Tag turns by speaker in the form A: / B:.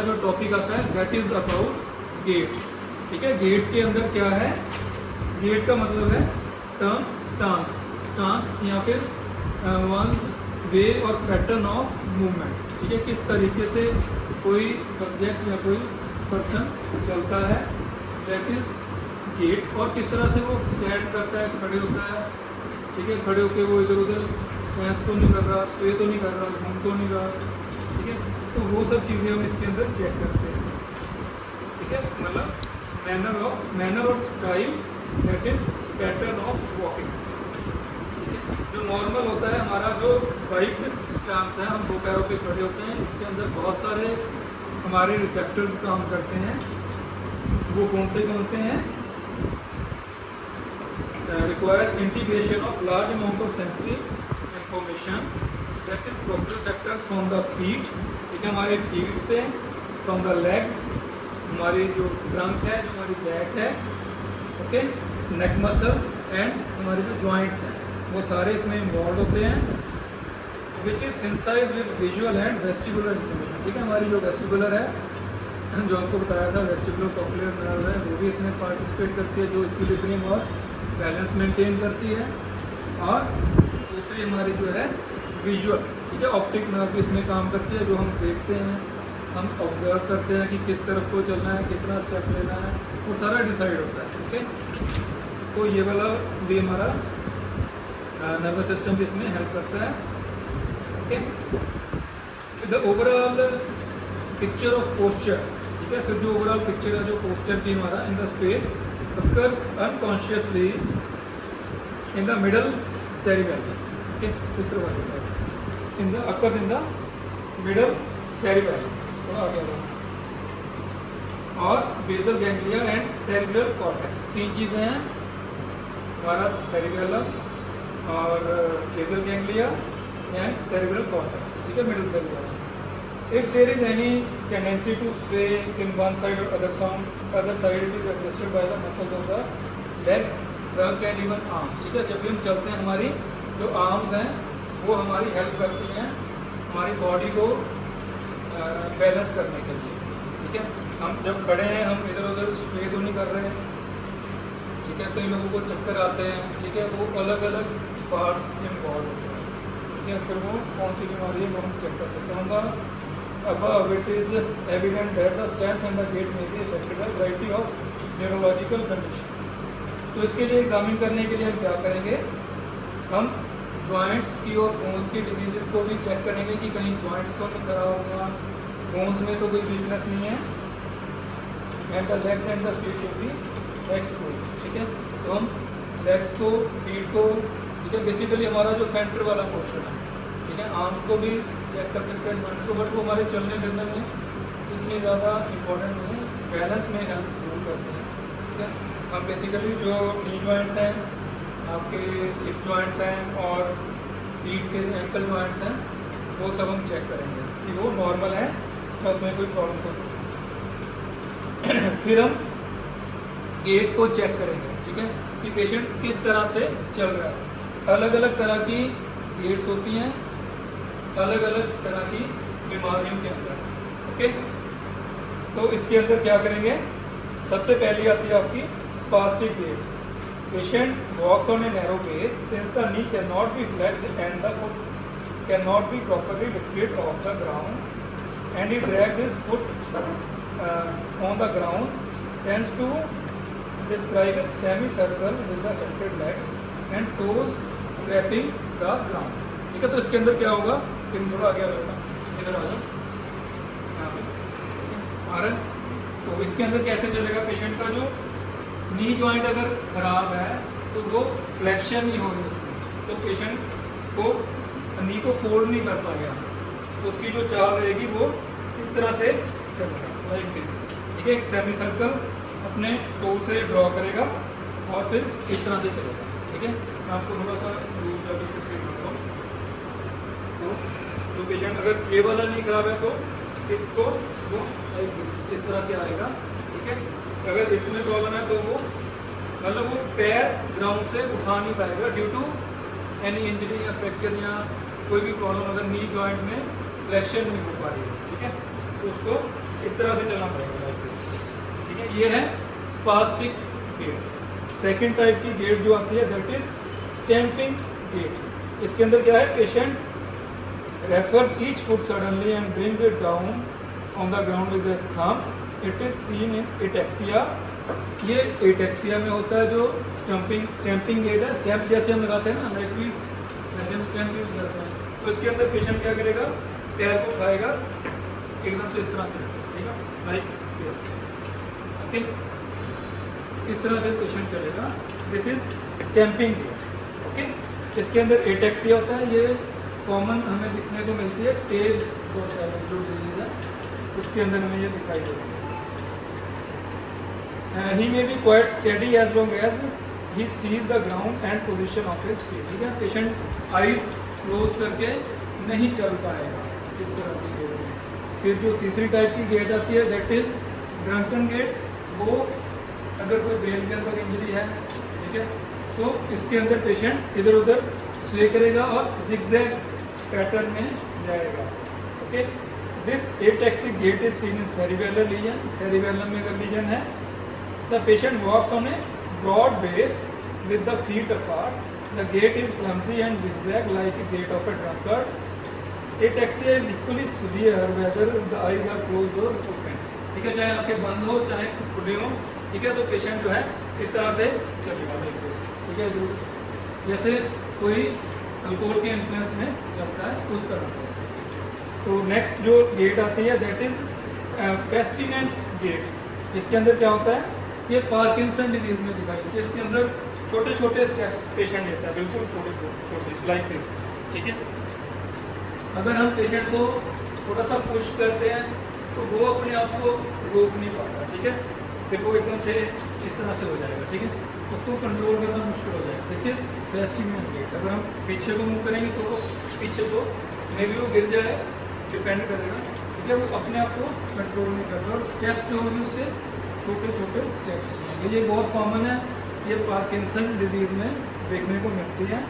A: जो टॉपिक आता है दैट इज अबाउट गेट। ठीक है, गेट के अंदर क्या है, गेट का मतलब है टर्म स्टांस, स्टांस या फिर वंस वे और पैटर्न ऑफ मूवमेंट। ठीक है, किस तरीके से कोई सब्जेक्ट या कोई पर्सन चलता है, दैट इज गेट। और किस तरह से वो स्टैंड करता है, खड़े होता है। ठीक है, खड़े होकर वो इधर उधर स्ट्रेस तो नहीं कर रहा, स्वे तो नहीं कर रहा, घूम तो नहीं रहा। ठीक है, तो वो सब चीज़ें हम इसके अंदर चेक करते हैं। ठीक है, मतलब मैनर और style, that is pattern of walking. जो नॉर्मल होता है हमारा जो बाइक स्टांस है, हम दो पैरों पे खड़े होते हैं, इसके अंदर बहुत सारे हमारे रिसेप्टर्स काम करते हैं। वो कौन से हैं? Requires integration of large amount of sensory information, that is proprioceptors from the feet. ठीक है, हमारे फीट से, फ्रॉम द लेग्स, हमारी जो ट्रंक है, जो हमारी बैक है, ओके, नेक मसल्स एंड हमारे जो जॉइंट्स हैं, वो सारे इसमें इन्वॉल्व होते हैं। Which is synthesize with visual and vestibular information. ठीक है, हमारी जो वेस्टिबुलर है, जो आपको बताया था, वेस्टिबुलर कॉक्लियर नर्व है, वो भी इसमें पार्टिसिपेट करती है, जो इक्विलिब्रियम और बैलेंस मेंटेन करती है। और दूसरी हमारी जो है विजुअल, ठीक है, ऑप्टिक नर्व भी इसमें काम करती है, जो हम देखते हैं, हम ऑब्जर्व करते हैं कि किस तरफ को चलना है, कितना स्टेप लेना है, वो सारा डिसाइड होता है। ओके, तो ये वाला भी हमारा नर्वस सिस्टम भी इसमें हेल्प करता है। ओके, फिर the overall picture of posture. ठीक है, फिर जो ओवरऑल पिक्चर है, जो पोस्चर की हमारा in the space occurs unconsciously in the middle cerebellum. Okay, इस तरह बात होता है, in the occurs in the middle cerebellum, तो आगे आ रहा है। और basal ganglia and cerebral cortex, तीन चीज़ें हैं हमारा, सेरिबेलम और basal ganglia and cerebral cortex. ठीक है, middle cerebellum. If there is any tendency to sway in one side or other side, it is adjusted by the muscles of the leg, trunk and even arms. ठीक है, जब भी हम चलते हैं, हमारी जो आर्म्स हैं वो हमारी हेल्प करती हैं हमारी बॉडी को बैलेंस करने के लिए। ठीक है, हम जब खड़े हैं, हम इधर उधर स्वे तो नहीं कर रहे हैं। ठीक है, कई लोगों को चक्कर आते हैं। ठीक है, वो अलग अलग पार्ट्स इन्वॉल्व होते हैं। ठीक है, फिर वो कौन सी बीमारी है वो हम चेक कर सकते हैं। Above it is evident that the stance and the gait may be affected by variety of neurological conditions. तो इसके लिए एग्जामिन करने के लिए हम क्या करेंगे, हम जॉइंट्स की और बोन्स की डिजीजेस को भी चेक करेंगे कि कहीं जॉइंट्स तो नहीं खराब हुआ, बोन्स में तो कोई वीकनेस नहीं है, and the legs and the feet should be exposed. ठीक है, तो हम लेग्स को, फीट को, ठीक है, बेसिकली हमारा जो सेंटर वाला पोर्शन है, ठीक है, आर्म्स को भी चेक कर सकते हैं, जॉइंट्स को, बट वो हमारे चलने फिरने में इतनी ज़्यादा इम्पोर्टेंट नहीं है, बैलेंस में हेल्प जरूर करते हैं। ठीक है, हम बेसिकली जो नी जॉइंट्स हैं, आपके हिप जॉइंट्स हैं और फीट के एंकल जॉइंट्स हैं, वो सब हम चेक करेंगे कि वो नॉर्मल है या उसमें कोई प्रॉब्लम तो नहीं। फिर हम गेट को चेक करेंगे। ठीक है, कि पेशेंट किस तरह से चल रहा है। अलग अलग तरह की गेट्स होती हैं, अलग अलग तरह की बीमारियों के अंदर। ओके, तो इसके अंदर क्या करेंगे, सबसे पहली आती है आपकी spastic gait. Patient walks on a narrow base since the knee can not be flexed and the foot can not be properly lifted off the ground and he drags his foot on the ground, tends to describe a semi circle with the scented legs and toes scraping the ground. ठीक है, तो इसके अंदर क्या होगा, थोड़ा आगे इधर आ जाओ, आ रहा है। तो इसके अंदर कैसे चलेगा, पेशेंट का जो नी जॉइंट अगर खराब है तो वो फ्लेक्शन नहीं हो रही उसमें, तो पेशेंट को नी को फोल्ड नहीं कर पाएगा, तो उसकी जो चाल रहेगी वो इस तरह से चलेगा, लाइक दिस। ठीक है, एक सेमी सर्कल अपने टो से ड्रॉ करेगा और फिर इस तरह से चलेगा। ठीक है, मैं आपको थोड़ा सा तो पेशेंट अगर ये वाला नहीं खराब है तो इसको वो इस तरह से आएगा। ठीक है, अगर इसमें प्रॉब्लम है तो वो मतलब वो पैर ग्राउंड से उठा नहीं पाएगा ड्यू टू एनी इंजरी या फ्रैक्चर या कोई भी प्रॉब्लम, अगर नी जॉइंट में फ्लेक्शन नहीं हो पा रही है। ठीक है, तो उसको इस तरह से चलना पड़ेगा, ठीक है। ये है स्पास्टिक गेट। सेकंड टाइप की गेट जो आती है दैट इज स्टैंपिंग गेट। इसके अंदर क्या है, patient refers each foot suddenly and brings it down on the ground with the thumb. It is seen in ataxia. ये एटेक्सिया में होता है जो स्टैंपिंग गेट है। स्टैंप जैसे हम लगाते हैं ना, लाइक भी वैसे हम स्टैंप यूज करते हैं। तो इसके अंदर पेशेंट क्या करेगा, पैर को उठाएगा एकदम से इस तरह से, ठीक है, लाइक दिस, ओके। इस तरह से पेशेंट चलेगा। This is stamping gait, okay. इसके अंदर एटेक्सिया होता है, ये कॉमन हमें दिखने को मिलती है टेज डोर्सालिस जो डिजीज है उसके अंदर हमें ये दिखाई देती है। He may be quite steady as long as he sees the ground and position of his feet, ठीक है। पेशेंट आईज क्लोज करके नहीं चल पाएगा इस तरह की गेट में। फिर जो तीसरी टाइप की गेट आती है दैट इज ड्रंकन गेट। वो अगर कोई ब्रेन के अंदर इंजरी है, ठीक है, तो इसके अंदर पेशेंट इधर उधर स्वे करेगा और जिगजैग पैटर्न में जाएगा, okay. This ataxic gait is seen in cerebellar lesion. Cerebellum में अगर लीजन है, the patient walks on a broad base with the feet apart. The gait is clumsy and zigzag like a gait of a drunkard. Ataxia is equally severe whether the eyes are closed or open, ठीक है, चाहे आंखें बंद हो चाहे खुली हो, ठीक है। तो पेशेंट जो है इस तरह से चलेगा, ठीक है, जो जैसे कोई अल्कोहल के इन्फ्लुएंस में चलता है उस तरह से। तो नेक्स्ट जो गेट आती है दैट इज फेस्टिनेंट गेट। इसके अंदर क्या होता है, ये पार्किंसन डिजीज में दिखाई देती है। इसके अंदर छोटे छोटे स्टेप्स पेशेंट लेता है, बिल्कुल छोटे छोटे लाइक दिस, ठीक है। अगर हम पेशेंट को थोड़ा सा पुश करते हैं तो वो अपने आप को रोक नहीं पाता, ठीक है। फिर वो एकदम से इस तरह से हो जाएगा, ठीक है, उसको कंट्रोल करना मुश्किल हो जाएगा। This is festinant gait. अगर हम पीछे को मूव करेंगे तो वो पीछे को मे भी वो गिर जाए, डिपेंड करेगा, ठीक है। वो अपने आप को कंट्रोल नहीं करता और स्टेप्स जो होंगे उसके छोटे छोटे स्टेप्स। ये बहुत कॉमन है, ये पार्किंसन डिजीज़ में देखने को मिलती है।